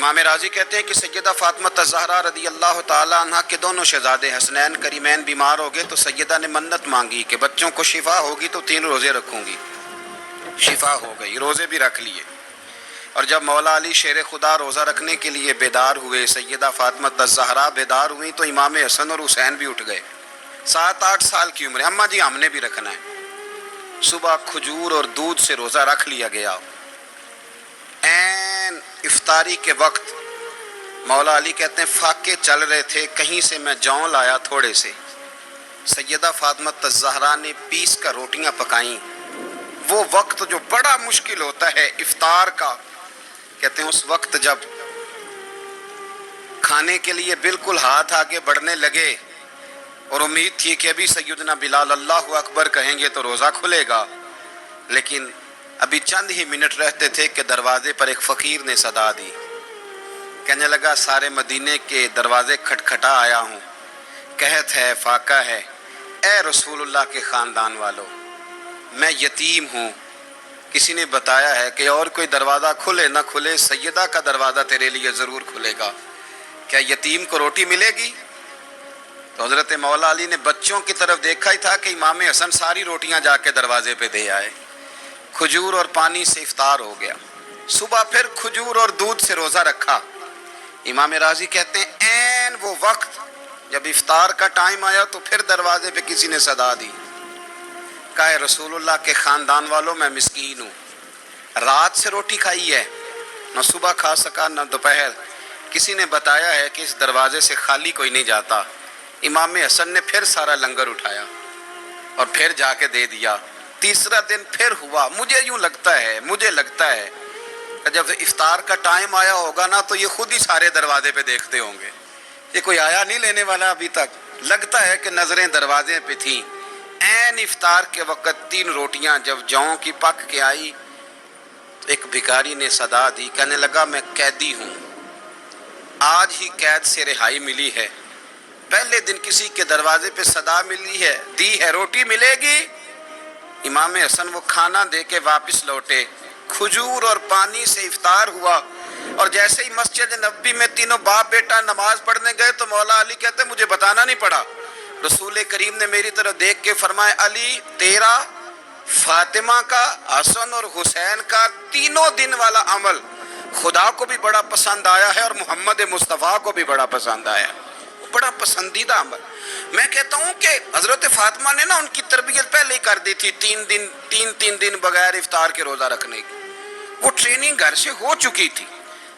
امام راضی کہتے ہیں کہ سیدہ فاطمہ الزہرا رضی اللہ تعالی عنہ کے دونوں شہزادے حسنین کریمین بیمار ہو گئے تو سیدہ نے منت مانگی کہ بچوں کو شفا ہوگی تو 3 روزے رکھوں گی. شفا ہو گئی، روزے بھی رکھ لیے. اور جب مولا علی شیر خدا روزہ رکھنے کے لیے بیدار ہوئے، سیدہ فاطمہ الزہرا بیدار ہوئیں تو امام حسن اور حسین بھی اٹھ گئے. 7-8 سال کی عمر. اماں جی ہم نے بھی رکھنا ہے. صبح کھجور اور دودھ سے روزہ رکھ لیا گیا. این افطاری کے وقت مولا علی کہتے ہیں فاقے چل رہے تھے، کہیں سے میں جون لایا تھوڑے سے. سیدہ فاطمہ الزہرا نے پیس کر روٹیاں پکائیں. وہ وقت جو بڑا مشکل ہوتا ہے افطار کا، کہتے ہیں اس وقت جب کھانے کے لیے بالکل ہاتھ آگے بڑھنے لگے اور امید تھی کہ ابھی سیدنا بلال اللہ اکبر کہیں گے تو روزہ کھلے گا، لیکن ابھی چند ہی منٹ رہتے تھے کہ دروازے پر ایک فقیر نے صدا دی. کہنے لگا سارے مدینے کے دروازے کھٹکھٹا آیا ہوں، قحط ہے، فاقہ ہے. اے رسول اللہ کے خاندان والو، میں یتیم ہوں. کسی نے بتایا ہے کہ اور کوئی دروازہ کھلے نہ کھلے سیدہ کا دروازہ تیرے لیے ضرور کھلے گا. کیا یتیم کو روٹی ملے گی؟ تو حضرت مولا علی نے بچوں کی طرف دیکھا ہی تھا کہ امام حسن ساری روٹیاں جا کے دروازے پہ دے آئے. کھجور اور پانی سے افطار ہو گیا. صبح پھر کھجور اور دودھ سے روزہ رکھا. امام راضی کہتے ہیں این وہ وقت جب افطار کا ٹائم آیا تو پھر دروازے پہ کسی نے صدا دی. کہا رسول اللہ کے خاندان والوں میں مسکین ہوں، رات سے روٹی کھائی ہے، نہ صبح کھا سکا نہ دوپہر. کسی نے بتایا ہے کہ اس دروازے سے خالی کوئی نہیں جاتا. امام حسن نے پھر سارا لنگر اٹھایا اور پھر جا کے دے دیا. تیسرا دن پھر ہوا. مجھے لگتا ہے کہ جب افطار کا ٹائم آیا ہوگا نا تو یہ خود ہی سارے دروازے پہ دیکھتے ہوں گے، یہ کوئی آیا نہیں لینے والا ابھی تک. لگتا ہے کہ نظریں دروازے پہ تھیں. این افطار کے وقت 3 روٹیاں جب جوں کی پک کے آئی تو ایک بھکاری نے صدا دی. کہنے لگا میں قیدی ہوں، آج ہی قید سے رہائی ملی ہے. پہلے دن کسی کے دروازے پہ صدا ملی ہے، دی ہے روٹی ملے گی. امام حسن وہ کھانا دے کے واپس لوٹے. کھجور اور پانی سے افطار ہوا اور جیسے ہی مسجد نبوی میں تینوں باپ بیٹا نماز پڑھنے گئے تو مولا علی کہتے مجھے بتانا نہیں پڑا. رسول کریم نے میری طرف دیکھ کے فرمایا علی تیرا، فاطمہ کا، حسن اور حسین کا 3 دن والا عمل خدا کو بھی بڑا پسند آیا ہے اور محمد مصطفیٰ کو بھی بڑا پسند آیا، بڑا پسندیدہ عمل. میں کہتا ہوں کہ حضرت فاطمہ نے نا ان کی تربیت پہلے ہی کر دی تھی 3 دن بغیر افطار کے روزہ رکھنے کی. وہ ٹریننگ گھر سے ہو چکی تھی.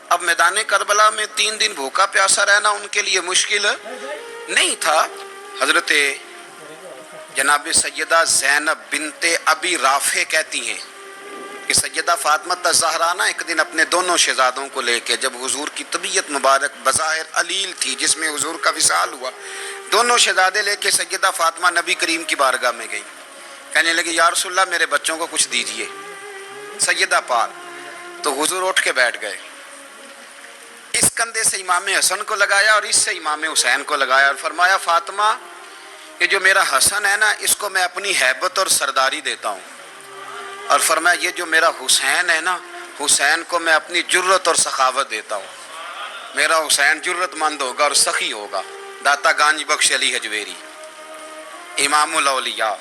اب میدان کربلا میں 3 دن بھوکا پیاسا رہنا ان کے لیے مشکل نہیں تھا. حضرت جناب سیدہ زینب بنت ابی رافع کہتی ہیں کہ سیدہ فاطمہ الزہرا نا ایک دن اپنے دونوں شہزادوں کو لے کے، جب حضور کی طبیعت مبارک بظاہر علیل تھی جس میں حضور کا وصال ہوا، دونوں شہزادے لے کے سیدہ فاطمہ نبی کریم کی بارگاہ میں گئی. کہنے لگی یا رسول اللہ میرے بچوں کو کچھ دیجئے. سیدہ پاک تو حضور اٹھ کے بیٹھ گئے. اس کندھے سے امام حسن کو لگایا اور اس سے امام حسین کو لگایا اور فرمایا فاطمہ یہ جو میرا حسن ہے نا اس کو میں اپنی ہیبت اور سرداری دیتا ہوں، اور فرمایا یہ جو میرا حسین ہے نا حسین کو میں اپنی جرت اور سخاوت دیتا ہوں. میرا حسین جرت مند ہوگا اور سخی ہوگا. داتا گانج بخش علی حجویری، امام الاولیاء،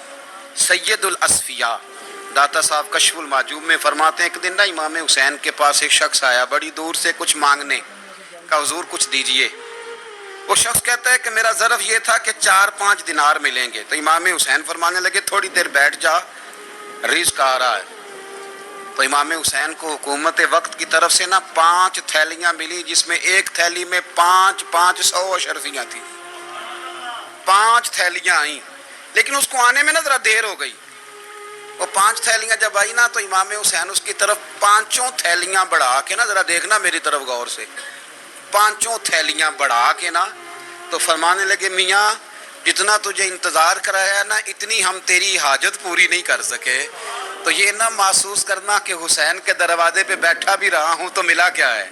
سید الاصفیاء، داتا صاحب کشف المعجوب میں فرماتے ہیں ایک دن نا امام حسین کے پاس ایک شخص آیا بڑی دور سے کچھ مانگنے کا، حضور کچھ دیجئے. وہ شخص کہتا ہے کہ میرا ظرف یہ تھا کہ 4-5 دینار ملیں گے. تو امام حسین فرمانے لگے تھوڑی دیر بیٹھ جا، رزق آ رہا ہے. تو امام حسین کو حکومت وقت کی طرف سے نا 5 تھیلیاں ملی جس میں ایک تھیلی میں 500 اشرفیاں تھیں. 5 تھیلیاں آئیں لیکن اس کو آنے میں نا ذرا دیر ہو گئی. وہ 5 تھیلیاں جب آئی نا تو امام حسین اس کی طرف 5 تھیلیاں بڑھا کے نا، ذرا دیکھنا میری طرف غور سے، 5 تھیلیاں بڑھا کے نا تو فرمانے لگے میاں جتنا تجھے انتظار کرایا ہے نا اتنی ہم تیری حاجت پوری نہیں کر سکے. تو یہ نہ محسوس کرنا کہ حسین کے دروازے پہ بیٹھا بھی رہا ہوں تو ملا کیا ہے.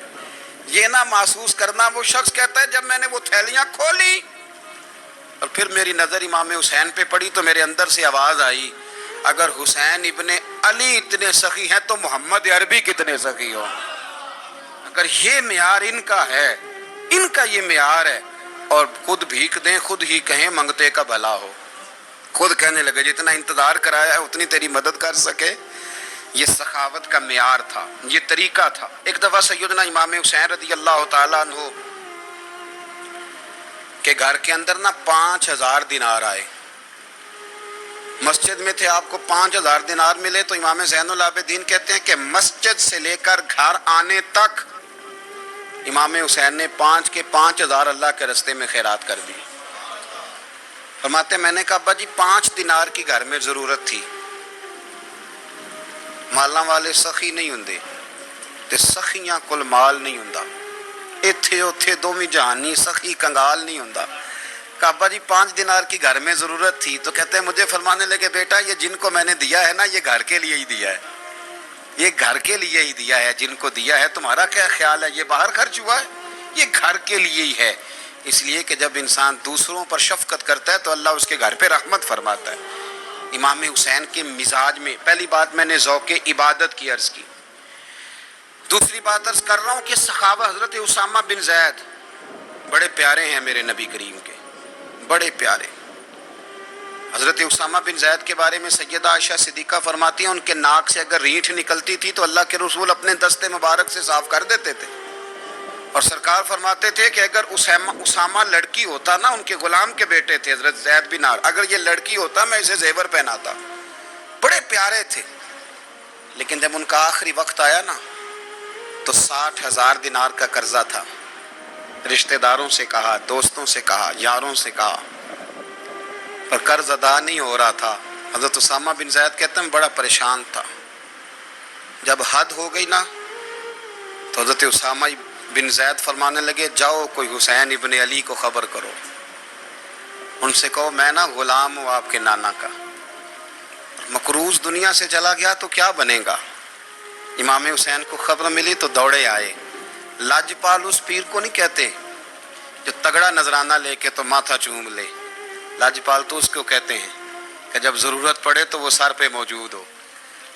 یہ نہ محسوس کرنا. وہ شخص کہتا ہے جب میں نے وہ تھیلیاں کھولی اور پھر میری نظر امام حسین پہ پڑی تو میرے اندر سے آواز آئی اگر حسین ابن علی اتنے سخی ہیں تو محمد عربی کتنے سخی ہو. اگر یہ معیار ان کا ہے، ان کا یہ معیار ہے، اور خود بھیک دیں، خود ہی کہیں منگتے کا بھلا ہو، خود کہنے لگے جتنا انتظار کرایا ہے اتنی تیری مدد کر سکے. یہ سخاوت کا معیار تھا، یہ طریقہ تھا. ایک دفعہ سیدنا امام حسین رضی اللہ تعالیٰ عنہ کے گھر کے اندر نا 5000 دینار آئے. مسجد میں تھے، آپ کو 5000 دینار ملے تو امام زین العابدین کہتے ہیں کہ مسجد سے لے کر گھر آنے تک امام حسین نے 5 کے 5000 اللہ کے رستے میں خیرات کر دی. فرماتے میں نے کہا ابا جی 5 دینار کی گھر میں ضرورت تھی، مالاں والے سخی نہیں ہوندے تے سخیاں کل مال نہیں ہوندا، ایتھے اوتھے دوویں جہانی سخی کنگال نہیں ہوندا. کہا ابا جی 5 دینار کی گھر میں ضرورت تھی. تو کہتے ہیں مجھے فرمانے لگے بیٹا یہ جن کو میں نے دیا ہے نا یہ گھر کے لیے ہی دیا ہے، یہ گھر کے لیے ہی دیا ہے. جن کو دیا ہے تمہارا کیا خیال ہے یہ باہر خرچ ہوا ہے؟ یہ گھر کے لیے ہی ہے. اس لیے کہ جب انسان دوسروں پر شفقت کرتا ہے تو اللہ اس کے گھر پہ رحمت فرماتا ہے. امام حسین کے مزاج میں پہلی بات میں نے ذوق عبادت کی عرض کی. دوسری بات عرض کر رہا ہوں کہ صحابہ حضرت اسامہ بن زید بڑے پیارے ہیں میرے نبی کریم کے، بڑے پیارے. حضرت اسامہ بن زید کے بارے میں سیدہ عائشہ صدیقہ فرماتی ہیں ان کے ناک سے اگر ریٹھ نکلتی تھی تو اللہ کے رسول اپنے دستے مبارک سے صاف کر دیتے تھے. اور سرکار فرماتے تھے کہ اگر اسامہ لڑکی ہوتا نا، ان کے غلام کے بیٹے تھے حضرت زید بن عمرو، اگر یہ لڑکی ہوتا میں اسے زیور پہناتا. بڑے پیارے تھے. لیکن جب ان کا آخری وقت آیا نا تو 60,000 دینار کا قرضہ تھا. رشتہ داروں سے کہا، دوستوں سے کہا، یاروں سے کہا، پر قرض ادا نہیں ہو رہا تھا. حضرت اسامہ بن زید کہتے ہیں بڑا پریشان تھا. جب حد ہو گئی نا تو حضرت اسامہ بن زید فرمانے لگے جاؤ کوئی حسین ابن علی کو خبر کرو، ان سے کہو میں نا غلام ہوں آپ کے نانا کا، مقروض دنیا سے چلا گیا تو کیا بنے گا. امام حسین کو خبر ملی تو دوڑے آئے. لاجپال اس پیر کو نہیں کہتے جو تگڑا نذرانہ لے کے تو ماتھا چوم لے، لاجپال تو اس کو کہتے ہیں کہ جب ضرورت پڑے تو وہ سر پہ موجود ہو.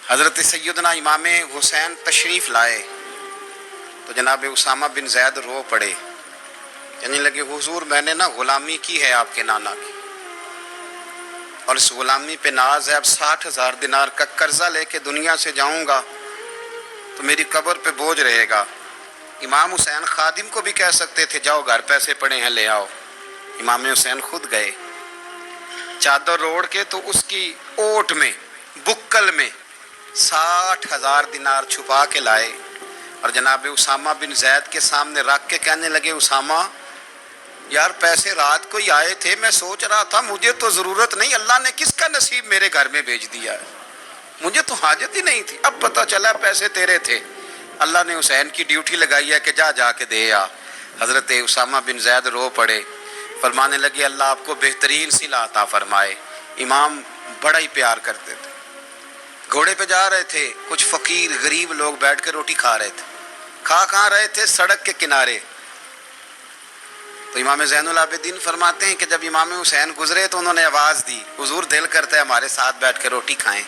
حضرت سیدنا امام حسین تشریف لائے تو جناب اسامہ بن زید رو پڑے، کہنے لگے حضور میں نے نا غلامی کی ہے آپ کے نانا کی، اور اس غلامی پہ ناز ہے. اب 60,000 دینار کا قرضہ لے کے دنیا سے جاؤں گا تو میری قبر پہ بوجھ رہے گا. امام حسین خادم کو بھی کہہ سکتے تھے جاؤ گھر پیسے پڑے ہیں لے آؤ. امام حسین خود گئے، چادر اوڑھ کے تو اس کی اوٹ میں بکل میں 60,000 دینار چھپا کے لائے اور جناب اسامہ بن زید کے سامنے رکھ کے کہنے لگے اسامہ یار پیسے رات کو ہی آئے تھے، میں سوچ رہا تھا مجھے تو ضرورت نہیں، اللہ نے کس کا نصیب میرے گھر میں بھیج دیا ہے، مجھے تو حاجت ہی نہیں تھی، اب پتہ چلا پیسے تیرے تھے. اللہ نے حسین کی ڈیوٹی لگائی ہے کہ جا کے دے آ. حضرت اسامہ بن زید رو پڑے، فرمانے لگے اللہ آپ کو بہترین صلہ عطا فرمائے. امام بڑا ہی پیار کرتے تھے. گھوڑے پہ جا رہے تھے، کچھ فقیر غریب لوگ بیٹھ کے روٹی کھا رہے تھے. کہاں رہے تھے؟ سڑک کے کنارے. تو امام زین العابدین فرماتے ہیں کہ جب امام حسین گزرے تو انہوں نے آواز دی حضور دل کرتا ہے ہمارے ساتھ بیٹھ کے روٹی کھائیں.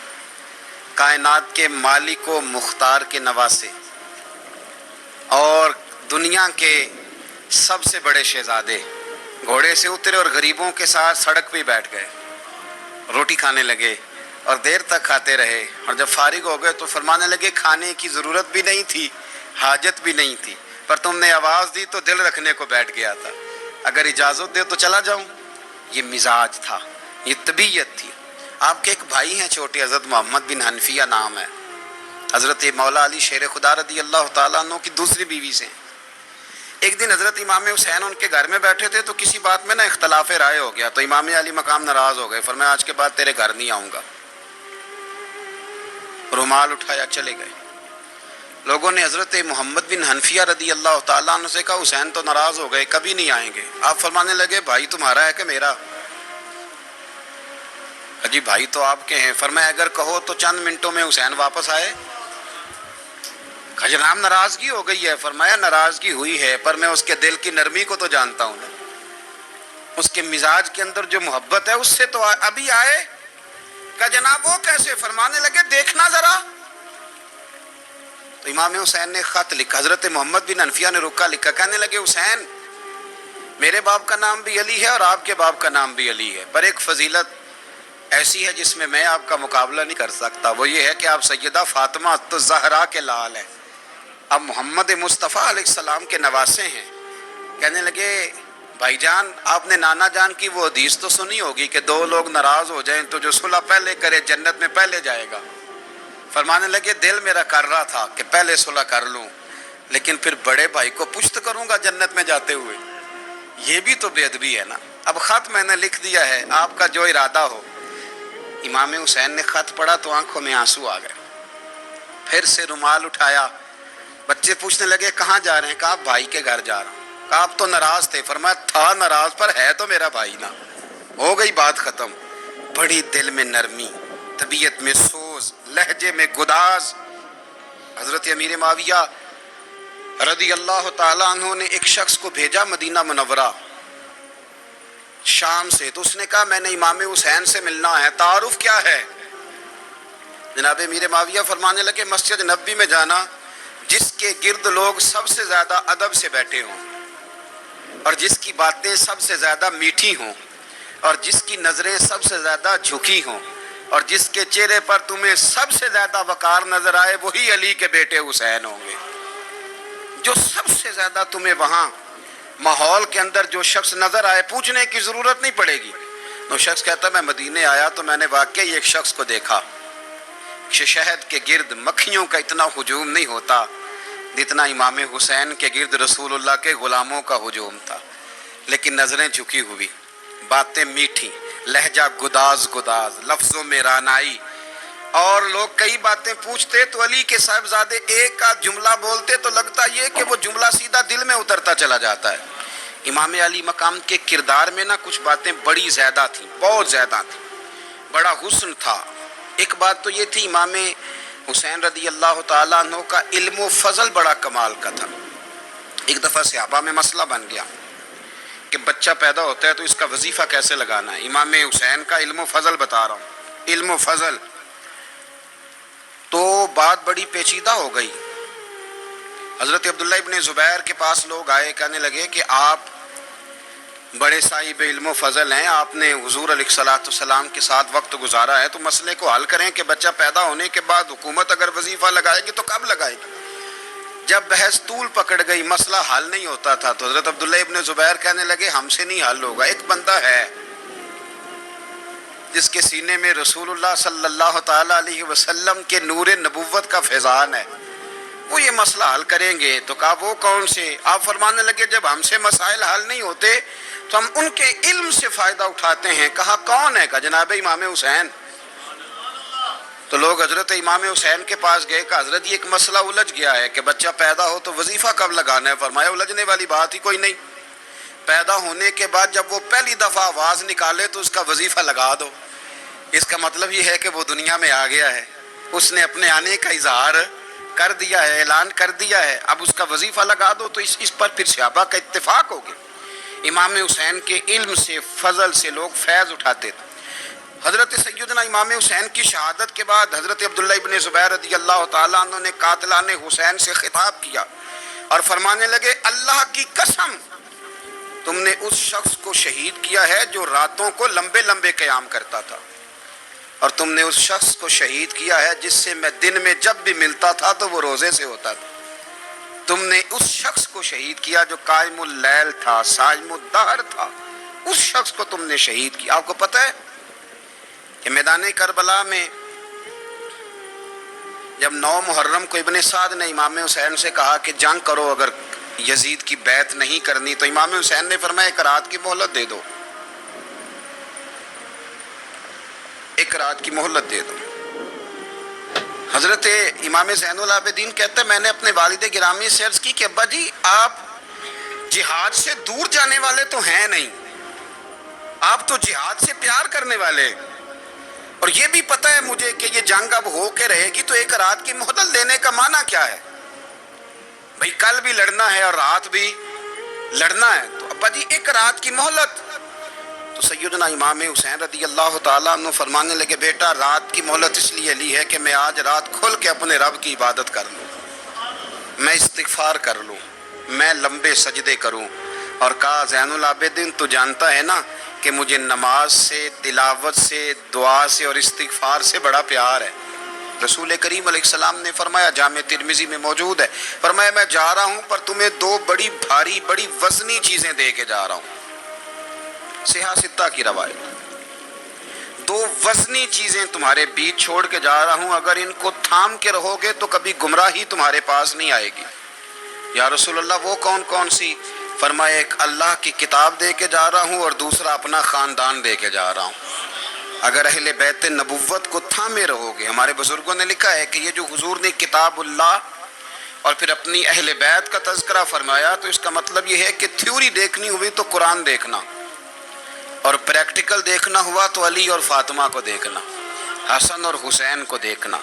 کائنات کے مالک و مختار کے نواسے اور دنیا کے سب سے بڑے شہزادے گھوڑے سے اترے اور غریبوں کے ساتھ سڑک پہ بیٹھ گئے، روٹی کھانے لگے اور دیر تک کھاتے رہے. اور جب فارغ ہو گئے تو فرمانے لگے کھانے کی ضرورت بھی نہیں تھی، حاجت بھی نہیں تھی، پر تم نے آواز دی تو دل رکھنے کو بیٹھ گیا تھا، اگر اجازت دے تو چلا جاؤں. یہ مزاج تھا، یہ طبیعت تھی. آپ کے ایک بھائی ہیں چھوٹے، حضرت محمد بن حنفیہ نام ہے، حضرت مولا علی شیر خدا رضی اللہ تعالیٰ عنہ کی دوسری بیوی سے. ایک دن حضرت امام حسین ان کے گھر میں بیٹھے تھے تو کسی بات میں نا اختلاف رائے ہو گیا تو امام علی مقام ناراض ہو گئے، فرمایا آج کے بعد تیرے گھر نہیں آؤں گا. رومال اٹھایا چلے گئے. لوگوں نے حضرت محمد بن حنفیہ رضی اللہ تعالیٰ عنہ سے کہا حسین تو ناراض ہو گئے کبھی نہیں آئیں گے. آپ فرمانے لگے بھائی تمہارا ہے کہ میرا؟ جی بھائی تو آپ کے ہیں. فرمایا اگر کہو تو چند منٹوں میں حسین واپس آئے. جناب ناراضگی ہو گئی ہے. فرمایا ناراضگی ہوئی ہے پر میں اس کے دل کی نرمی کو تو جانتا ہوں، اس کے مزاج کے اندر جو محبت ہے اس سے تو ابھی آئے. کہ جناب وہ کیسے؟ فرمانے لگے دیکھنا ذرا. تو تو امام حسین نے خط لکھا، حضرت محمد بن حنفیہ نے رکا لکھا، کہنے لگے حسین میرے باپ کا نام بھی علی ہے اور آپ کے باپ کا نام بھی علی ہے، پر ایک فضیلت ایسی ہے جس میں آپ کا مقابلہ نہیں کر سکتا، وہ یہ ہے کہ آپ سیدہ فاطمہ الزہرا کے لال ہیں، اب محمد مصطفیٰ علیہ السلام کے نواسے ہیں۔ کہنے لگے بھائی جان آپ نے نانا جان کی وہ حدیث تو سنی ہوگی کہ دو لوگ ناراض ہو جائیں تو جو صلح پہلے کرے جنت میں پہلے جائے گا۔ فرمانے لگے دل میرا کر رہا تھا کہ پہلے صلح کر لوں، لیکن پھر بڑے بھائی کو پشت کروں گا جنت میں جاتے ہوئے، یہ بھی تو بے ادبی ہے نا۔ اب خط میں نے لکھ دیا ہے، آپ کا جو ارادہ ہو۔ امام حسین نے خط پڑھا تو آنکھوں میں آنسو آ گئے، پھر سے رومال اٹھایا، بچے پوچھنے لگے کہاں جا رہے ہیں؟ کہا بھائی کے گھر جا رہا ہوں۔ کہا آپ تو ناراض تھے؟ فرمایا تھا ناراض پر ہے تو میرا بھائی نا، ہو گئی بات ختم۔ بڑی دل میں نرمی، طبیعت میں سوز، لہجے میں گداز۔ حضرت امیر معاویہ رضی اللہ تعالیٰ عنہ نے ایک شخص کو بھیجا مدینہ منورہ شام سے، تو اس نے کہا میں نے امام حسین سے ملنا ہے، تعارف کیا ہے؟ جناب امیر معاویہ فرمانے لگے مسجد نبوی میں جانا جس کے گرد لوگ سب سے زیادہ ادب سے بیٹھے ہوں اور جس کی باتیں سب سے زیادہ میٹھی ہوں اور جس کی نظریں سب سے زیادہ جھکی ہوں اور جس کے چہرے پر تمہیں سب سے زیادہ وقار نظر آئے وہی علی کے بیٹے حسین ہوں گے۔ جو سب سے زیادہ تمہیں وہاں ماحول کے اندر جو شخص نظر آئے پوچھنے کی ضرورت نہیں پڑے گی۔ وہ شخص کہتا میں مدینے آیا تو میں نے واقعی ایک شخص کو دیکھا، شہد کے گرد مکھیوں کا اتنا ہجوم نہیں ہوتا جتنا امام حسین کے گرد رسول اللہ کے غلاموں کا ہجوم تھا، لیکن نظریں جھکی ہوئی، باتیں میٹھی، لہجہ گداز گداز، لفظوں میں رانائی، اور لوگ کئی باتیں پوچھتے تو علی کے صاحبزادے ایک کا جملہ بولتے تو لگتا یہ کہ وہ جملہ سیدھا دل میں اترتا چلا جاتا ہے۔ امام علی مقام کے کردار میں کچھ باتیں بڑی زیادہ تھیں، بہت زیادہ تھیں، بڑا حسن تھا۔ ایک بات تو یہ تھی امام حسین رضی اللہ تعالیٰ عنہ کا علم و فضل بڑا کمال کا تھا۔ ایک دفعہ صحابہ میں مسئلہ بن گیا کہ بچہ پیدا ہوتا ہے تو اس کا وظیفہ کیسے لگانا ہے۔ امام حسین کا علم و فضل بتا رہا ہوں، علم و فضل، تو بات بڑی پیچیدہ ہو گئی۔ حضرت عبداللہ ابن زبیر کے پاس لوگ آئے، کہنے لگے کہ آپ بڑے صاحب علم و فضل ہیں، آپ نے حضور علیہ الصلوۃ والسلام کے ساتھ وقت گزارا ہے، تو مسئلے کو حل کریں کہ بچہ پیدا ہونے کے بعد حکومت اگر وظیفہ لگائے گی تو کب لگائے گی؟ جب بحث طول پکڑ گئی، مسئلہ حل نہیں ہوتا تھا، تو حضرت عبداللہ ابن زبیر کہنے لگے ہم سے نہیں حل ہوگا، ایک بندہ ہے جس کے سینے میں رسول اللہ صلی اللہ تعالیٰ علیہ وسلم کے نور نبوت کا فیضان ہے، وہ یہ مسئلہ حل کریں گے۔ تو کہا وہ کون سے؟ آپ فرمانے لگے جب ہم سے مسائل حل نہیں ہوتے تو ہم ان کے علم سے فائدہ اٹھاتے ہیں۔ کہا کون ہے؟ کہا جناب امام حسین۔ تو لوگ حضرت امام حسین کے پاس گئے، کہا حضرت یہ ایک مسئلہ الجھ گیا ہے کہ بچہ پیدا ہو تو وظیفہ کب لگانا ہے؟ فرمایا الجھنے والی بات ہی کوئی نہیں، پیدا ہونے کے بعد جب وہ پہلی دفعہ آواز نکالے تو اس کا وظیفہ لگا دو۔ اس کا مطلب یہ ہے کہ وہ دنیا میں آ گیا ہے، اس نے اپنے آنے کا اظہار کر دیا ہے، اعلان کر دیا ہے، اب اس کا وظیفہ لگا دو۔ تو اس پر پھر صحابہ کا اتفاق ہو گیا۔ امام حسین کے علم سے، فضل سے لوگ فیض اٹھاتے تھے۔ حضرت سیدنا امام حسین کی شہادت کے بعد حضرت عبداللہ ابن زبیر رضی اللہ تعالیٰ عنہ نے قاتلان حسین سے خطاب کیا اور فرمانے لگے اللہ کی قسم تم نے اس شخص کو شہید کیا ہے جو راتوں کو لمبے لمبے قیام کرتا تھا، اور تم نے اس شخص کو شہید کیا ہے جس سے میں دن میں جب بھی ملتا تھا تو وہ روزے سے ہوتا تھا۔ تم نے اس شخص کو شہید کیا جو قائم اللیل تھا، صائم الدہر تھا، اس شخص کو تم نے شہید کیا۔ آپ کو پتہ ہے کہ میدان کربلا میں جب 9 محرم کو ابن سعد نے امام حسین سے کہا کہ جنگ کرو اگر یزید کی بیعت نہیں کرنی، تو امام حسین نے فرمایا ایک رات کی مہلت دے دو، ایک رات کی مہلت دے دو۔ حضرت امام زین العابدین کہتے ہیں میں نے اپنے والد گرامی سے عرض کی کہ ابا جی آپ جہاد سے دور جانے والے تو ہیں نہیں، آپ تو جہاد سے پیار کرنے والے، اور یہ بھی پتہ ہے مجھے کہ یہ جنگ اب ہو کے رہے گی، تو ایک رات کی مہلت دینے کا معنی کیا ہے؟ بھئی کل بھی لڑنا ہے اور رات بھی لڑنا ہے، تو ابا جی ایک رات کی مہلت۔ تو سیدنا امام حسین رضی اللہ تعالیٰ عنہ فرمانے لگے بیٹا رات کی مہلت اس لیے لی ہے کہ میں آج رات کھل کے اپنے رب کی عبادت کر لوں۔ میں استغفار کر لوں، میں لمبے سجدے کروں. اور کہا زین العابدین تو جانتا ہے نا کہ مجھے نماز سے، تلاوت سے، دعا سے اور استغفار سے بڑا پیار ہے. رسول کریم علیہ السلام نے فرمایا، جامع ترمذی میں موجود ہے، فرمایا میں جا رہا ہوں پر تمہیں دو بڑی بھاری بڑی وزنی چیزیں دے کے جا رہا ہوں. صحیح ستہ کی روایت. دو وزنی چیزیں تمہارے بیچ چھوڑ کے جا رہا ہوں، اگر ان کو تھام کے رہو گے تو کبھی گمراہی تمہارے پاس نہیں آئے گی. یا رسول اللہ وہ کون کون سی؟ فرمایا ایک اللہ کی کتاب دے کے جا رہا ہوں اور دوسرا اپنا خاندان دے کے جا رہا ہوں. اگر اہل بیت نبوت کو تھامے رہو گے، ہمارے بزرگوں نے لکھا ہے کہ یہ جو حضور نے کتاب اللہ اور پھر اپنی اہل بیت کا تذکرہ فرمایا تو اس کا مطلب یہ ہے کہ تھیوری دیکھنی ہوئی تو قرآن دیکھنا، اور پریکٹیکل دیکھنا ہوا تو علی اور فاطمہ کو دیکھنا، حسن اور حسین کو دیکھنا،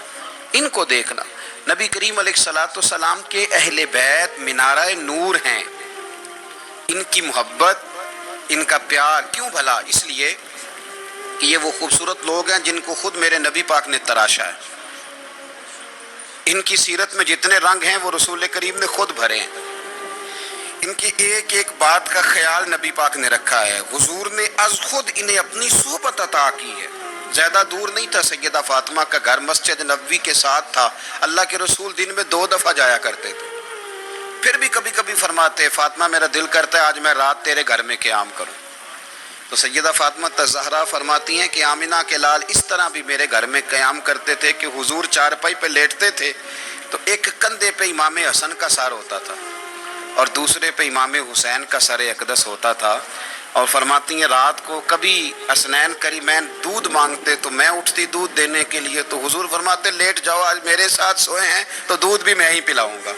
ان کو دیکھنا. نبی کریم علیہ الصلاۃ والسلام کے اہل بیت منارہ نور ہیں. ان کی محبت، ان کا پیار کیوں بھلا؟ اس لیے کہ یہ وہ خوبصورت لوگ ہیں جن کو خود میرے نبی پاک نے تراشا ہے. ان کی سیرت میں جتنے رنگ ہیں وہ رسول کریم نے خود بھرے ہیں. ان کی ایک ایک بات کا خیال نبی پاک نے رکھا ہے. حضور نے از خود انہیں اپنی صحبت عطا کی ہے. زیادہ دور نہیں تھا سیدہ فاطمہ کا گھر، مسجد نبوی کے ساتھ تھا. اللہ کے رسول دن میں 2 دفعہ جایا کرتے تھے. پھر بھی کبھی کبھی فرماتے فاطمہ میرا دل کرتا ہے آج میں رات تیرے گھر میں قیام کروں. تو سیدہ فاطمہ الزہرا فرماتی ہیں کہ آمنہ کے لال اس طرح بھی میرے گھر میں قیام کرتے تھے کہ حضور چارپائی پہ لیٹتے تھے تو ایک کندھے پہ امام حسن کا سر ہوتا تھا اور دوسرے پہ امام حسین کا سر اقدس ہوتا تھا. اور فرماتی ہیں رات کو کبھی حسنین کریمین دودھ مانگتے تو میں اٹھتی دودھ دینے کے لیے، تو حضور فرماتے لیٹ جاؤ آج میرے ساتھ سوئے ہیں تو دودھ بھی میں ہی پلاؤں گا.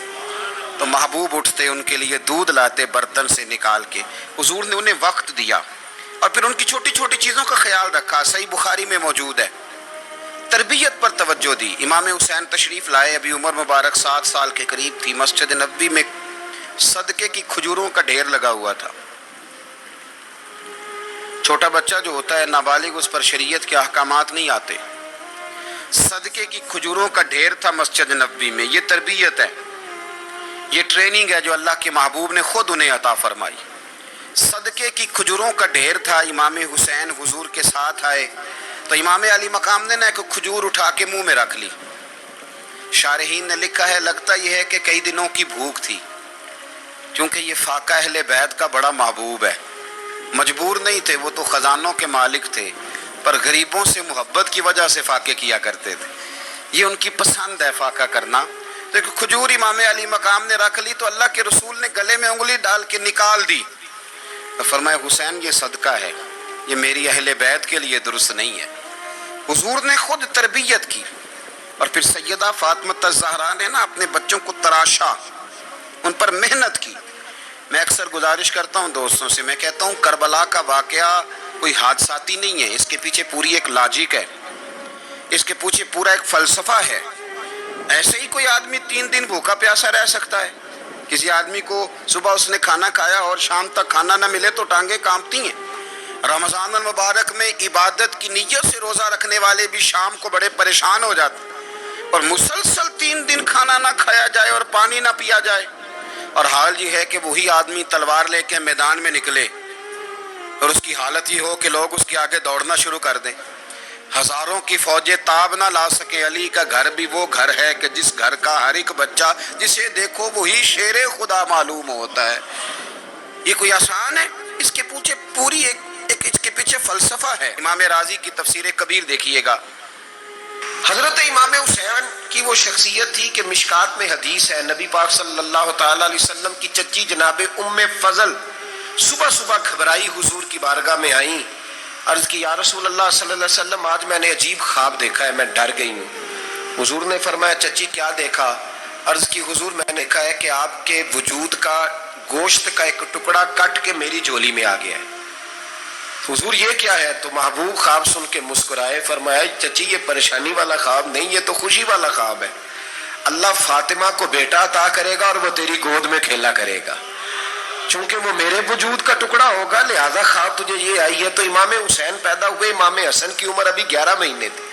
تو محبوب اٹھتے ان کے لیے دودھ لاتے برتن سے نکال کے. حضور نے انہیں وقت دیا اور پھر ان کی چھوٹی چھوٹی چیزوں کا خیال رکھا. صحیح بخاری میں موجود ہے. تربیت پر توجہ دی. امام حسین تشریف لائے، ابھی عمر مبارک 7 سال کے قریب تھی. مسجد نبوی میں صدقے کی کھجوروں کا ڈھیر لگا ہوا تھا. چھوٹا بچہ جو ہوتا ہے نابالغ، اس پر شریعت کے احکامات نہیں آتے. صدقے کی کھجوروں کا ڈھیر تھا مسجد نبوی میں. یہ تربیت ہے، یہ ٹریننگ ہے جو اللہ کے محبوب نے خود انہیں عطا فرمائی. صدقے کی کھجوروں کا ڈھیر تھا. امام حسین حضور کے ساتھ آئے تو امام علی مقام نے ایک کھجور اٹھا کے منہ میں رکھ لی. شارحین نے لکھا ہے لگتا یہ ہے کہ کئی دنوں کی بھوک تھی، کیونکہ یہ فاقہ اہل بیت کا بڑا محبوب ہے. مجبور نہیں تھے، وہ تو خزانوں کے مالک تھے، پر غریبوں سے محبت کی وجہ سے فاقے کیا کرتے تھے. یہ ان کی پسند ہے فاقہ کرنا. تو ایک کھجور امام علی مقام نے رکھ لی تو اللہ کے رسول نے گلے میں انگلی ڈال کے نکال دی. فرمایا حسین یہ صدقہ ہے، یہ میری اہل بیت کے لیے درست نہیں ہے. حضور نے خود تربیت کی. اور پھر سیدہ فاطمہ الزہرا نے اپنے بچوں کو تراشا، ان پر محنت کی. میں اکثر گزارش کرتا ہوں دوستوں سے، میں کہتا ہوں کربلا کا واقعہ کوئی حادثاتی نہیں ہے، اس کے پیچھے پوری ایک لاجک ہے، اس کے پیچھے پورا ایک فلسفہ ہے. ایسے ہی کوئی آدمی 3 دن بھوکا پیاسا رہ سکتا ہے؟ کسی آدمی کو صبح اس نے کھانا کھایا اور شام تک کھانا نہ ملے تو ٹانگیں کانپتی ہیں. رمضان المبارک میں عبادت کی نیت سے روزہ رکھنے والے بھی شام کو بڑے پریشان ہو جاتے ہیں. اور مسلسل 3 دن کھانا نہ کھایا جائے اور پانی نہ پیا جائے، اور حال یہ ہے کہ وہی آدمی تلوار لے کے میدان میں نکلے اور اس کی حالت یہ ہو کہ لوگ اس کے آگے دوڑنا شروع کر دیں. ہزاروں کی فوجیں تاب نہ لا سکے. علی کا گھر بھی وہ گھر ہے کہ جس گھر کا ہر ایک بچہ جسے دیکھو وہی شیر خدا معلوم ہوتا ہے. یہ کوئی آسان ہے؟ اس کے پیچھے پوری ایک اس کے پیچھے فلسفہ ہے. امام راضی کی تفسیر کبیر دیکھیے گا. حضرت امام حسین کی وہ شخصیت تھی کہ مشکات میں حدیث ہے، نبی پاک صلی اللہ تعالی علیہ وسلم کی چچی جناب ام فضل صبح صبح گھبرائی حضور کی بارگاہ میں آئیں. عرض کی یا رسول اللہ صلی اللہ علیہ وسلم آج میں نے عجیب خواب دیکھا ہے، میں ڈر گئی ہوں. حضور نے فرمایا چچی کیا دیکھا؟ عرض کی حضور میں نے کہا ہے کہ آپ کے وجود کا گوشت کا ایک ٹکڑا کٹ کے میری جھولی میں آ گیا ہے. حضور یہ کیا ہے؟ تو محبوب خواب سن کے مسکرائے، فرمایا چچی یہ پریشانی والا خواب نہیں، یہ تو خوشی والا خواب ہے. اللہ فاطمہ کو بیٹا عطا کرے گا اور وہ تیری گود میں کھیلا کرے گا. چونکہ وہ میرے وجود کا ٹکڑا ہوگا لہذا خواب تجھے یہ آئی ہے. تو امام حسین پیدا ہوئے، امام حسن کی عمر ابھی 11 مہینے تھی.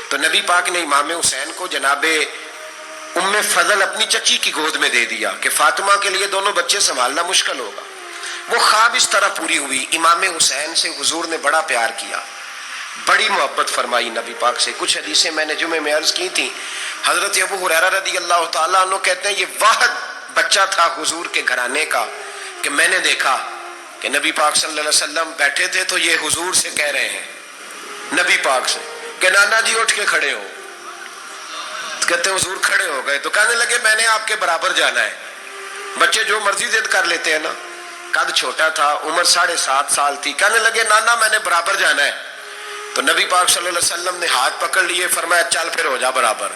تو نبی پاک نے امام حسین کو جناب ام فضل اپنی چچی کی گود میں دے دیا کہ فاطمہ کے لیے دونوں بچے سنبھالنا مشکل ہوگا. وہ خواب اس طرح پوری ہوئی. امام حسین سے حضور نے بڑا پیار کیا, بڑی محبت فرمائی نبی پاک سے. کچھ حدیثیں میں نے جمعے میں عرض کی تھیں. حضرت ابو ہریرہ رضی اللہ تعالیٰ عنہ کہتے ہیں یہ واحد بچہ تھا حضور کے گھرانے کا کہ میں نے دیکھا کہ نبی پاک صلی اللہ علیہ وسلم بیٹھے تھے تو یہ حضور سے کہہ رہے ہیں, نبی پاک سے, کہ نانا جی اٹھ کے کھڑے ہو. کہتے ہیں حضور کھڑے ہو گئے تو کہنے لگے میں نے آپ کے برابر جانا ہے. بچے جو مرضی ضد کر لیتے ہیں نا. قد چھوٹا تھا, عمر 7.5 سال تھی. کہنے لگے نانا میں نے برابر جانا ہے. تو نبی پاک صلی اللہ علیہ وسلم نے ہاتھ پکڑ لیے, فرمایا چل پھر ہو جا برابر.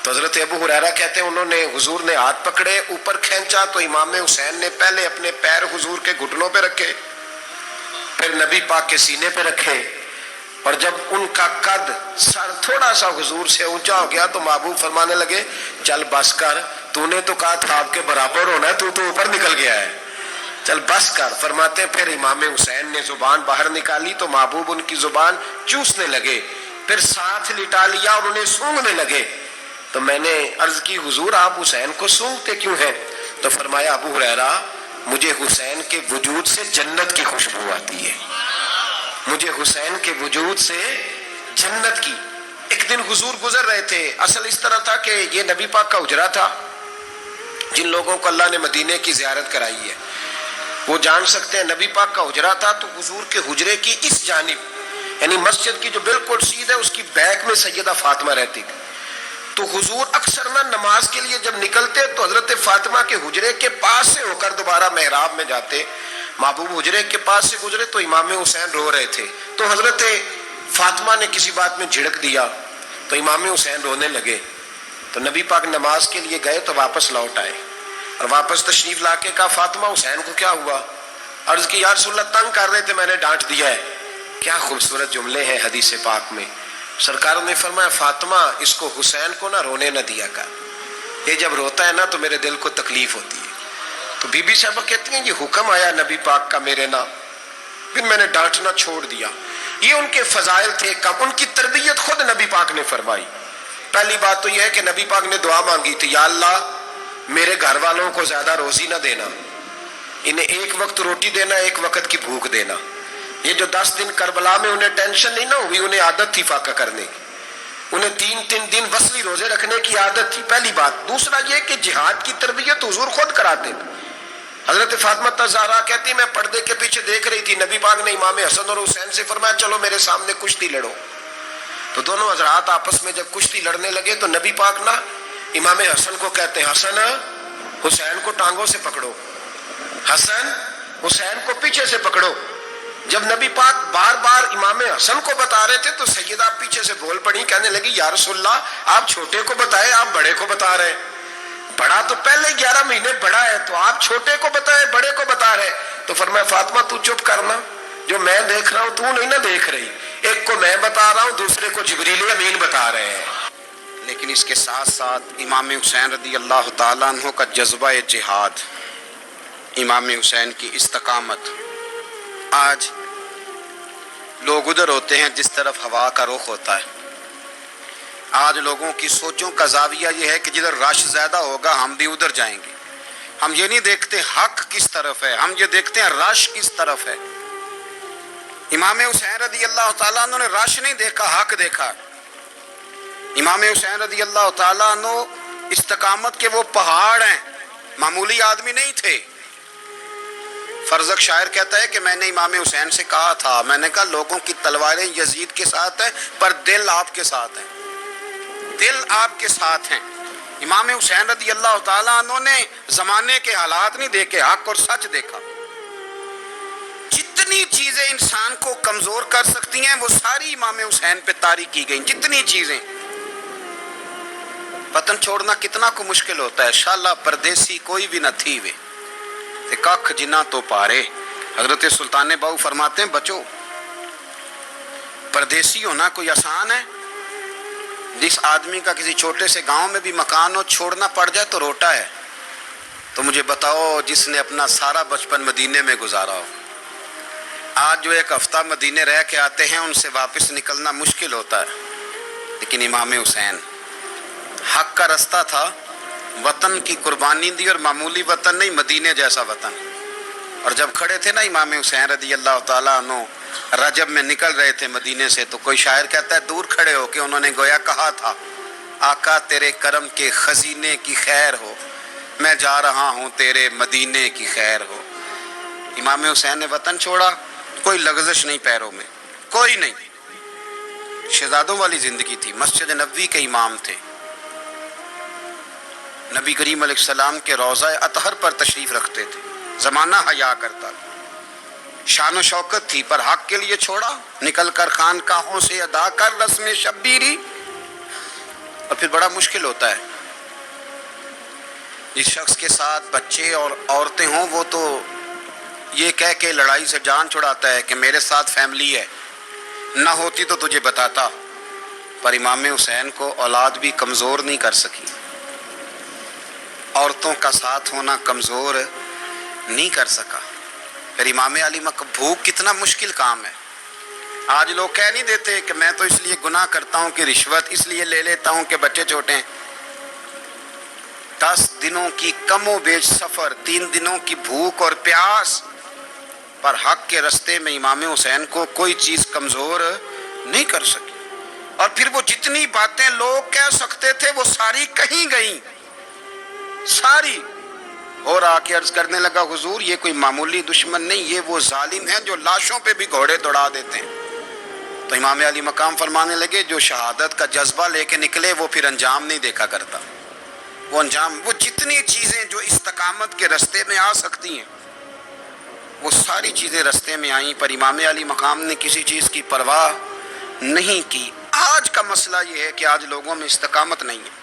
تو حضرت ابو ہریرہ کہتے ہیں انہوں نے حضور نے ہاتھ پکڑے, اوپر کھینچا تو امام حسین نے پہلے اپنے پیر حضور کے گھٹنوں پہ رکھے, پھر نبی پاک کے سینے پہ رکھے, اور جب ان کا قد سر تھوڑا سا حضور سے اونچا ہو گیا تو محبوب فرمانے لگے چل بس کر, تو نے تو کہا تھا آپ کے برابر ہونا ہے, تو اوپر نکل گیا ہے, چل بس کر. فرماتے پھر امام حسین نے زبان باہر نکالی تو محبوب ان کی زبان چوسنے لگے, پھر ساتھ لٹا لیا اور انہیں سونگھنے لگے. تو میں نے عرض کی حضور آپ حسین کو سونگھتے کیوں ہیں؟ تو فرمایا ابو ہریرہ مجھے حسین کے وجود سے جنت کی خوشبو آتی ہے, مجھے حسین کے وجود سے جنت کی. ایک دن حضور گزر رہے تھے. اصل اس طرح تھا کہ یہ نبی پاک کا حجرہ تھا. جن لوگوں کو اللہ نے مدینے کی زیارت کرائی ہے وہ جان سکتے ہیں نبی پاک کا حجرہ تھا. تو حضور کے حجرے کی اس جانب یعنی مسجد کی جو بالکل سیدھ ہے اس کی بیک میں سیدہ فاطمہ رہتی تھی. تو حضور اکثر نہ نماز کے لیے جب نکلتے تو حضرت فاطمہ کے حجرے کے پاس سے ہو کر دوبارہ محراب میں جاتے. محبوب حجرے کے پاس سے گزرے تو امام حسین رو رہے تھے. تو حضرت فاطمہ نے کسی بات میں جھڑک دیا تو امام حسین رونے لگے. تو نبی پاک نماز کے لیے گئے تو واپس لوٹ آئے, اور واپس تشریف لا کے کہا فاطمہ حسین کو کیا ہوا؟ عرض کی یا رسول اللہ تنگ کر رہے تھے میں نے ڈانٹ دیا ہے. کیا خوبصورت جملے ہیں حدیث پاک میں. سرکاروں نے فرمایا فاطمہ اس کو حسین کو نہ رونے نہ دیا کر, یہ جب روتا ہے نا تو میرے دل کو تکلیف ہوتی ہے. تو بی بی صاحبہ کہتی ہیں یہ حکم آیا نبی پاک کا میرے نا, پھر میں نے ڈانٹنا چھوڑ دیا. یہ ان کے فضائل تھے کم, ان کی تربیت خود نبی پاک نے فرمائی. پہلی بات تو یہ ہے کہ نبی پاک نے دعا مانگی تھی یا اللہ میرے گھر والوں کو زیادہ روزی نہ دینا, انہیں ایک وقت روٹی دینا, ایک وقت کی بھوک دینا. یہ جو 10 دن کربلا میں انہیں ٹینشن نہیں نہ ہوئی, انہیں عادت تھی فاقہ کرنے کی, انہیں 3 دن وصلی روزے رکھنے کی عادت تھی. پہلی بات. دوسرا یہ کہ جہاد کی تربیت حضور خود کراتے تھے. حضرت فاطمہ زہرا کہتی میں پردے کے پیچھے دیکھ رہی تھی, نبی پاک نے امام حسن اور حسین سے فرمایا چلو میرے سامنے کشتی لڑو. تو دونوں حضرات آپس میں جب کشتی لڑنے لگے تو نبی پاک نا امام حسن کو کہتے ہیں حسن حسین کو ٹانگوں سے پکڑو, حسن حسین کو پیچھے سے پکڑو. جب نبی پاک بار بار امام حسن کو بتا رہے تھے تو سیدہ پیچھے سے بول پڑی, کہنے لگی یا رسول اللہ آپ چھوٹے کو بتائے آپ بڑے کو بتا رہے. بڑا تو پہلے 11 مہینے بڑا ہے تو آپ چھوٹے کو بتائے بڑے کو بتا رہے. تو فرمایا فاطمہ تو چپ کرنا, جو میں دیکھ رہا ہوں تو نہیں نہ دیکھ رہی, ایک کو میں بتا رہا ہوں دوسرے کو جبریل امین بتا رہے ہیں. لیکن اس کے ساتھ ساتھ امام حسین رضی اللہ تعالیٰ عنہ کا جذبہ جہاد, امام حسین کی استقامت. آج لوگ ادھر ہوتے ہیں جس طرف ہوا کا رخ ہوتا ہے. آج لوگوں کی سوچوں کا زاویہ یہ ہے کہ جدھر رش زیادہ ہوگا ہم بھی ادھر جائیں گے. ہم یہ نہیں دیکھتے حق کس طرف ہے, ہم یہ دیکھتے ہیں رش کس طرف ہے. امام حسین رضی اللہ تعالیٰ عنہ نے رش نہیں دیکھا, حق دیکھا. امام حسین رضی اللہ تعالیٰ عنہ استقامت کے وہ پہاڑ ہیں, معمولی آدمی نہیں تھے. فرزق شاعر کہتا ہے کہ میں نے امام حسین سے کہا تھا, میں نے کہا لوگوں کی تلواریں یزید کے ساتھ ہیں پر دل آپ کے ساتھ ہیں, دل آپ کے ساتھ ہیں. امام حسین رضی اللہ تعالیٰ عنہ نے زمانے کے حالات نہیں دیکھے, حق اور سچ دیکھا. جتنی چیزیں انسان کو کمزور کر سکتی ہیں وہ ساری امام حسین پہ طاری کی گئیں. جتنی چیزیں, وطن چھوڑنا کتنا کو مشکل ہوتا ہے. شالا پردیسی کوئی بھی نہ تھی وے کخ جنا تو پارے. حضرت سلطان باؤ فرماتے ہیں بچو پردیسی ہونا کوئی آسان ہے؟ جس آدمی کا کسی چھوٹے سے گاؤں میں بھی مکان ہو چھوڑنا پڑ جائے تو روٹا ہے. تو مجھے بتاؤ جس نے اپنا سارا بچپن مدینے میں گزارا ہو, آج جو 1 ہفتہ مدینے رہ کے آتے ہیں ان سے واپس نکلنا مشکل ہوتا ہے. لیکن امام حسین حق کا رستہ تھا، وطن کی قربانی دی، اور معمولی وطن نہیں، مدینے جیسا وطن. اور جب کھڑے تھے نا امام حسین رضی اللہ تعالیٰ عنہ رجب میں نکل رہے تھے مدینے سے، تو کوئی شاعر کہتا ہے دور کھڑے ہو کہ انہوں نے گویا کہا تھا آقا تیرے کرم کے خزینے کی خیر ہو، میں جا رہا ہوں تیرے مدینے کی خیر ہو. امام حسین نے وطن چھوڑا، کوئی لغزش نہیں پیروں میں، کوئی نہیں. شہزادوں والی زندگی تھی، مسجد نبوی کے امام تھے، نبی کریم علیہ السلام کے روضہ اطہر پر تشریف رکھتے تھے، زمانہ حیا کرتا تھا، شان و شوکت تھی، پر حق کے لیے چھوڑا، نکل کر خانقاہوں سے ادا کر رسم شبیری. اور پھر بڑا مشکل ہوتا ہے، جس شخص کے ساتھ بچے اور عورتیں ہوں وہ تو یہ کہہ کے لڑائی سے جان چھڑاتا ہے کہ میرے ساتھ فیملی ہے، نہ ہوتی تو تجھے بتاتا. پر امام حسین کو اولاد بھی کمزور نہیں کر سکی، عورتوں کا ساتھ ہونا کمزور نہیں کر سکا. پھر امام علی بھوک کتنا مشکل کام ہے. آج لوگ کہہ نہیں دیتے کہ میں تو اس لیے گناہ کرتا ہوں کہ رشوت اس لیے لے لیتا ہوں کہ بچے چھوٹے ہیں. 10 دنوں کی کم و بیش سفر، 3 دنوں کی بھوک اور پیاس، پر حق کے رستے میں امام حسین کو کوئی چیز کمزور نہیں کر سکی. اور پھر وہ جتنی باتیں لوگ کہہ سکتے تھے وہ ساری کہیں گئیں، ساری. اور آ کے عرض کرنے لگا حضور یہ کوئی معمولی دشمن نہیں، یہ وہ ظالم ہیں جو لاشوں پہ بھی گھوڑے دوڑا دیتے ہیں. تو امام علی مقام فرمانے لگے جو شہادت کا جذبہ لے کے نکلے وہ پھر انجام نہیں دیکھا کرتا. وہ انجام، وہ جتنی چیزیں جو استقامت کے رستے میں آ سکتی ہیں وہ ساری چیزیں رستے میں آئیں، پر امام علی مقام نے کسی چیز کی پرواہ نہیں کی. آج کا مسئلہ یہ ہے کہ آج لوگوں میں استقامت نہیں ہے.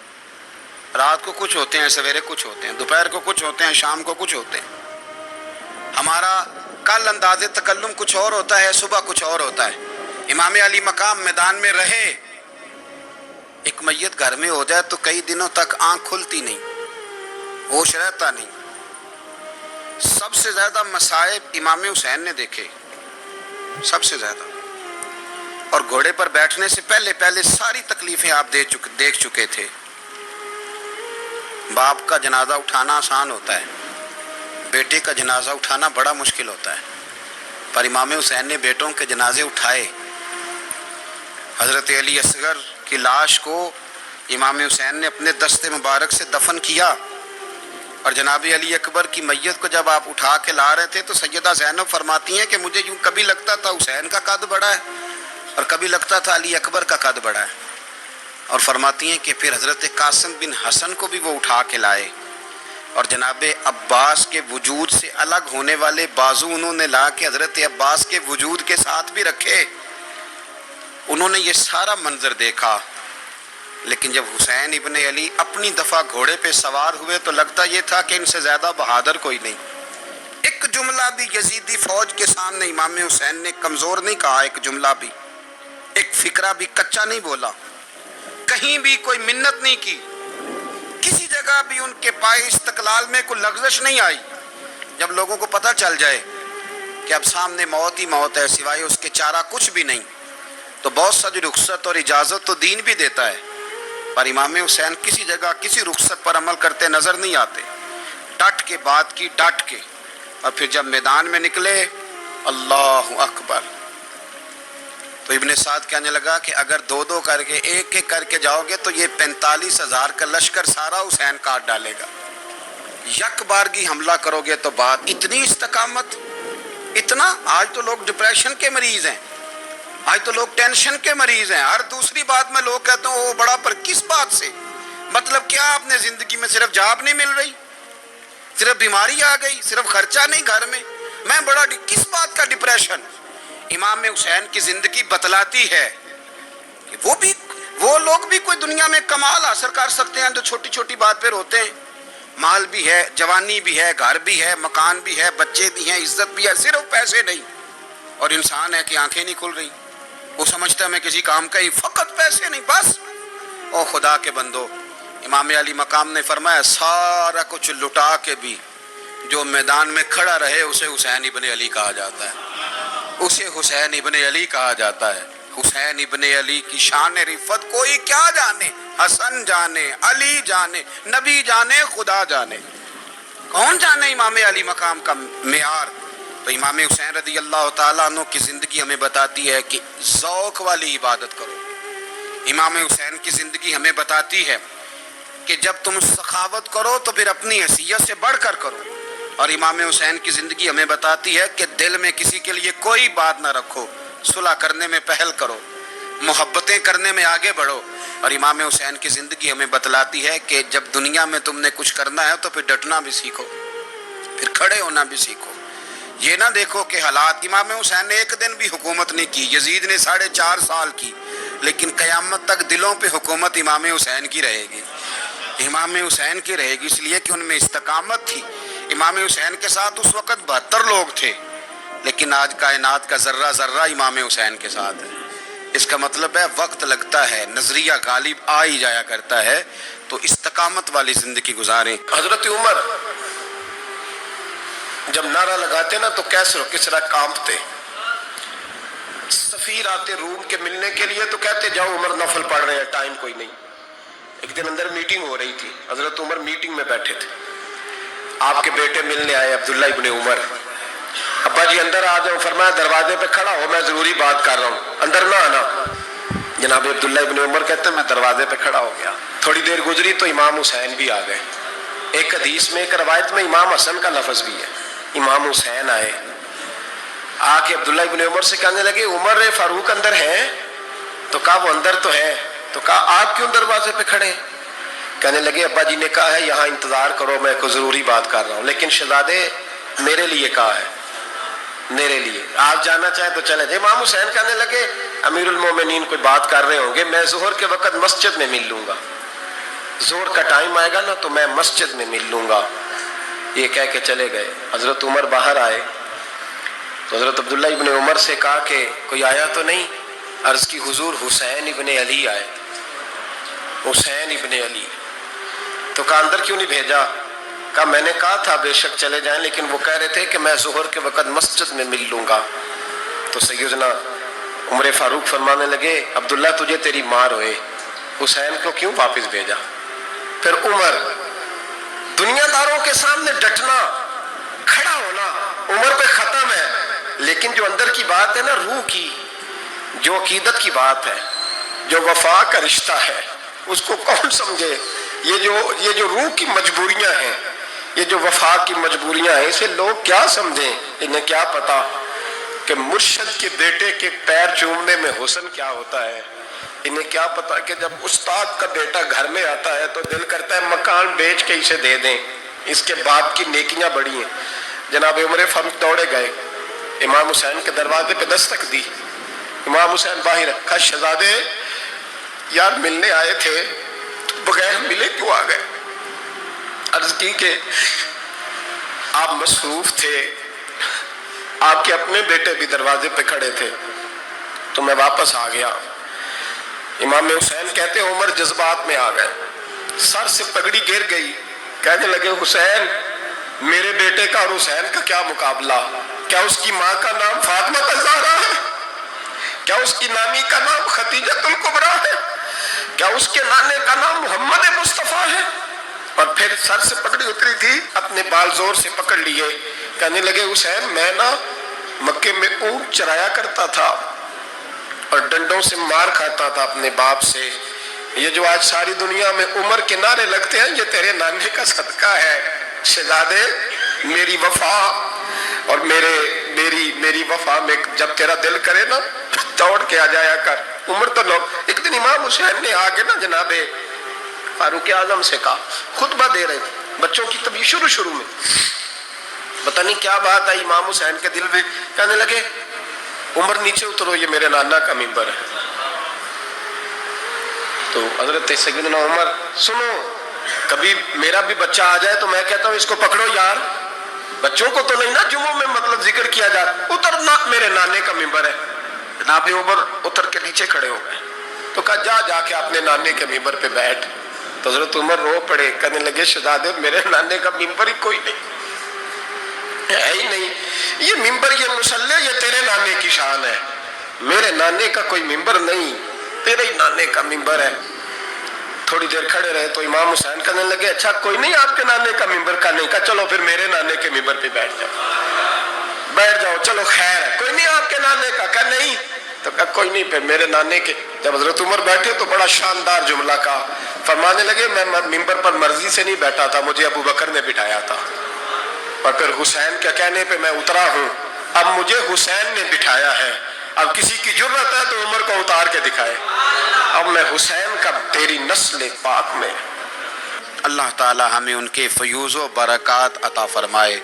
رات کو کچھ ہوتے ہیں، سویرے کچھ ہوتے ہیں، دوپہر کو کچھ ہوتے ہیں، شام کو کچھ ہوتے ہیں. ہمارا کل انداز تکلم کچھ اور ہوتا ہے، صبح کچھ اور ہوتا ہے. امام علی مقام میدان میں رہے، ایک میت گھر میں ہو جائے تو کئی دنوں تک آنکھ کھلتی نہیں، ہوش رہتا نہیں. سب سے زیادہ مصائب امام حسین نے دیکھے، سب سے زیادہ. اور گھوڑے پر بیٹھنے سے پہلے ساری تکلیفیں آپ دیکھ چکے تھے. باپ کا جنازہ اٹھانا آسان ہوتا ہے، بیٹے کا جنازہ اٹھانا بڑا مشکل ہوتا ہے. پر امام حسین نے بیٹوں کے جنازے اٹھائے. حضرت علی اصغر کی لاش کو امام حسین نے اپنے دست مبارک سے دفن کیا. اور جناب علی اکبر کی میت کو جب آپ اٹھا کے لا رہے تھے تو سیدہ زینب فرماتی ہیں کہ مجھے یوں کبھی لگتا تھا حسین کا قد بڑا ہے اور کبھی لگتا تھا علی اکبر کا قد بڑا ہے. اور فرماتی ہیں کہ پھر حضرت قاسم بن حسن کو بھی وہ اٹھا کے لائے، اور جناب عباس کے وجود سے الگ ہونے والے بازو انہوں نے لا کے حضرت عباس کے وجود کے ساتھ بھی رکھے. انہوں نے یہ سارا منظر دیکھا. لیکن جب حسین ابن علی اپنی دفعہ گھوڑے پہ سوار ہوئے تو لگتا یہ تھا کہ ان سے زیادہ بہادر کوئی نہیں. ایک جملہ بھی یزیدی فوج کے سامنے امام حسین نے کمزور نہیں کہا، ایک جملہ بھی، ایک فکرہ بھی کچا نہیں بولا، کہیں بھی کوئی منت نہیں کی، کسی جگہ بھی ان کے پائے استقلال میں کوئی لغزش نہیں آئی. جب لوگوں کو پتہ چل جائے کہ اب سامنے موت ہی موت ہے، سوائے اس کے چارہ کچھ بھی نہیں، تو بہت ساری رخصت اور اجازت تو دین بھی دیتا ہے. پر امام حسین کسی جگہ کسی رخصت پر عمل کرتے نظر نہیں آتے. ڈٹ کے بات کی، ڈٹ کے. اور پھر جب میدان میں نکلے، اللہ اکبر، تو ابن سعد کہنے لگا کہ اگر 2 کر کے ایک کر کے جاؤ گے تو یہ 45,000 کا لشکر سارا حسین کاٹ ڈالے گا. یک بارگی حملہ کرو گے تو بات. اتنی استقامت، اتنا. آج تو لوگ ڈپریشن کے مریض ہیں، آج تو لوگ ٹینشن کے مریض ہیں. ہر دوسری بات میں لوگ کہتے ہیں وہ بڑا، پر کس بات سے؟ مطلب کیا آپ نے زندگی میں صرف جاب نہیں مل رہی، صرف بیماری آ گئی، صرف خرچہ نہیں گھر میں بڑا کس بات کا ڈپریشن؟ امام حسین کی زندگی بتلاتی ہے کہ وہ لوگ بھی کوئی دنیا میں کمال حاصل کر سکتے ہیں جو چھوٹی چھوٹی بات پہ روتے ہیں. مال بھی ہے، جوانی بھی ہے، گھر بھی ہے، مکان بھی ہے، بچے بھی ہیں، عزت بھی ہے، صرف پیسے نہیں. اور انسان ہے کہ آنکھیں نہیں کھل رہی، وہ سمجھتا ہے میں کسی کام کا ہی، فقط پیسے نہیں بس. او خدا کے بندو، امام علی مقام نے فرمایا سارا کچھ لٹا کے بھی جو میدان میں کھڑا رہے اسے حسین ابن علی کہا جاتا ہے، اسے حسین ابن علی کہا جاتا ہے. حسین ابن علی کی شان رفت کوئی کیا جانے، حسن جانے، علی جانے، نبی جانے، خدا جانے، کون جانے امام علی مقام کا معیار۔ تو امام حسین رضی اللہ تعالیٰ عنہ کی زندگی ہمیں بتاتی ہے کہ ذوق والی عبادت کرو۔ امام حسین کی زندگی ہمیں بتاتی ہے کہ جب تم سخاوت کرو تو پھر اپنی حیثیت سے بڑھ کر کرو، اور امام حسین کی زندگی ہمیں بتاتی ہے کہ دل میں کسی کے لیے کوئی بات نہ رکھو، صلح کرنے میں پہل کرو، محبتیں کرنے میں آگے بڑھو۔ اور امام حسین کی زندگی ہمیں بتلاتی ہے کہ جب دنیا میں تم نے کچھ کرنا ہے تو پھر ڈٹنا بھی سیکھو، پھر کھڑے ہونا بھی سیکھو۔ یہ نہ دیکھو کہ حالات، امام حسین نے ایک دن بھی حکومت نہیں کی، یزید نے 4.5 سال کی، لیکن قیامت تک دلوں پہ حکومت امام حسین کی رہے گی، امام حسین کی رہے گی، اس لیے کہ ان میں استقامت تھی۔ امام حسین کے ساتھ اس وقت 72 لوگ تھے، لیکن آج کائنات کا ذرہ ذرہ امام حسین کے ساتھ ہے۔ اس کا مطلب ہے وقت لگتا ہے، نظریہ غالب آ ہی جایا کرتا ہے، تو استقامت والی زندگی گزاریں۔ حضرت عمر جب نعرہ لگاتے نا تو کیسر و کسرا کانپتے، سفیر آتے روم کے ملنے کے لیے تو کہتے جاؤ عمر نفل پڑھ رہے ہیں، ٹائم کوئی نہیں۔ ایک دن اندر میٹنگ ہو رہی تھی، حضرت عمر میٹنگ میں بیٹھے تھے، آپ کے بیٹے ملنے آئے عبداللہ ابن عمر، ابا جی اندر آ جاؤ، فرمایا دروازے پہ کھڑا ہو، میں ضروری بات کر رہا ہوں، اندر نہ آنا۔ جناب عبداللہ ابن عمر کہتے ہیں میں دروازے پہ کھڑا ہو گیا، تھوڑی دیر گزری تو امام حسین بھی آ گئے۔ ایک حدیث میں، ایک روایت میں امام حسن کا لفظ بھی ہے، امام حسین آئے، آ کے عبداللہ ابن عمر سے کہنے لگے عمر فاروق اندر ہے؟ تو کہا وہ اندر تو ہے۔ تو کہا آپ کیوں دروازے پہ کھڑے ہیں؟ کہنے لگے ابا جی نے کہا ہے یہاں انتظار کرو، میں کوئی ضروری بات کر رہا ہوں، لیکن شہزادے میرے لیے کہا ہے، میرے لیے آپ جانا چاہیں تو چلے جائیں۔ امام حسین کہنے لگے امیر المومنین کوئی بات کر رہے ہوں گے، میں ظہر کے وقت مسجد میں مل لوں گا، ظہر کا ٹائم آئے گا نا تو میں مسجد میں مل لوں گا۔ یہ کہہ کے چلے گئے۔ حضرت عمر باہر آئے تو حضرت عبداللہ ابن عمر سے کہا کہ کوئی آیا تو نہیں؟ عرض کی حضور حسین ابن علی آئے، حسین ابن علی۔ تو کہا اندر کیوں نہیں بھیجا؟ کہا میں نے کہا تھا بے شک چلے جائیں، لیکن وہ کہہ رہے تھے کہ میں ظہر کے وقت مسجد میں مل لوں گا۔ تو سیدنا عمر فاروق فرمانے لگے عبداللہ تجھے تیری مار ہوئے، حسین کو کیوں واپس بھیجا؟ پھر عمر دنیا داروں کے سامنے ڈٹنا، کھڑا ہونا عمر پہ ختم ہے، لیکن جو اندر کی بات ہے نا، روح کی، جو عقیدت کی بات ہے، جو وفا کا رشتہ ہے، اس کو کون سمجھے؟ یہ جو روح کی مجبوریاں ہیں، یہ جو وفا کی مجبوریاں ہیں، اسے لوگ کیا سمجھیں؟ انہیں کیا پتا کہ مرشد کے بیٹے کے پیر چومنے میں حسن کیا ہوتا ہے؟ انہیں کیا پتا کہ جب استاد کا بیٹا گھر میں آتا ہے تو دل کرتا ہے مکان بیچ کے اسے دے دیں، اس کے باپ کی نیکیاں بڑی ہیں۔ جناب عمر فاروق دوڑے گئے، امام حسین کے دروازے پہ دستک دی، امام حسین باہر رکھا، شہزادے یار ملنے آئے تھے بغیر ملے کیوں آ گئے؟ عرض کی کہ آپ مصروف تھے، آپ کے اپنے بیٹے بھی دروازے پہ کھڑے تھے تو میں واپس آ گیا۔ امام حسین کہتے ہیں عمر جذبات میں آ گئے، سر سے پگڑی گر گئی، کہنے لگے حسین میرے بیٹے کا اور حسین کا کیا مقابلہ؟ کیا اس کی ماں کا نام فاطمہ الزہرا ہے؟ کیا اس کی نانی کا نام خدیجہ الکبریٰ ہے؟ کیا اس کے نانے کا نام محمد مصطفیٰ ہے؟ اور پھر سر سے پگڑی اتری تھی، اپنے بال زور سے پکڑ لیے، کہنے لگے حسین میں نا مکے میں اونٹ چرایا کرتا تھا اور ڈنڈوں سے مار کھاتا تھا اپنے باپ سے، یہ جو آج ساری دنیا میں عمر کے نعرے لگتے ہیں یہ تیرے نانے کا صدقہ ہے۔ شہزادے میری وفا اور میری وفا میں جب تیرا دل کرے نا دوڑ کے آ جایا کر۔ عمر تو لوگ، ایک دن امام حسین نے آگے نا جناب فاروق اعظم سے کہا، خطبہ دے رہے تھے بچوں کی طبیعت شروع میں، پتہ نہیں کیا بات آئی امام حسین کے دل میں، کہنے لگے عمر نیچے اترو، یہ میرے نانا کا منبر ہے۔ تو حضرت سیدنا عمر سنو، کبھی میرا بھی بچہ آ جائے تو میں کہتا ہوں اس کو پکڑو یار، بچوں کو تو نہیں نا جمعوں میں مطلب ذکر کیا جاتا، اترنا میرے نانے کا منبر ہے۔ جناب عمر اتر کے نیچے کھڑے ہو گئے تو کہا جا کے اپنے نانے کے منبر پہ بیٹھ۔ تو حضرت عمر رو پڑے، کہنے لگے شہزادے میرے نانے کا منبر ہی کوئی نہیں ہے ہی نہیں، یہ منبر یہ مصلی یہ تیرے نانے کی شان ہے، میرے نانے کا کوئی ممبر نہیں، تیرے ہی نانے کا ممبر ہے۔ تھوڑی دیر کھڑے رہے تو امام حسین کہنے لگے اچھا کوئی نہیں آپ کے نانے کا ممبر کا نہیں، کہا چلو پھر میرے نانے کے ممبر پہ بیٹھ جاؤ، چلو خیر ہے، کوئی نہیں آپ کے نانے کا، کہا نہیں، تو کہا کوئی نہیں پھر میرے نانے کے۔ جب حضرت عمر بیٹھے تو بڑا شاندار جملہ کہا، فرمانے لگے میں ممبر پر مرضی سے نہیں بیٹھا تھا، مجھے ابو بکر نے بٹھایا تھا، اور پھر حسین کے کہنے پہ میں اترا ہوں، اب مجھے حسین نے بٹھایا ہے، اب کسی کی جرت ہے تو عمر کو اتار کے دکھائے، اب میں حسین کا تیری نسل پاک میں۔ اللہ تعالی ہمیں ان کے فیوز و برکات عطا فرمائے۔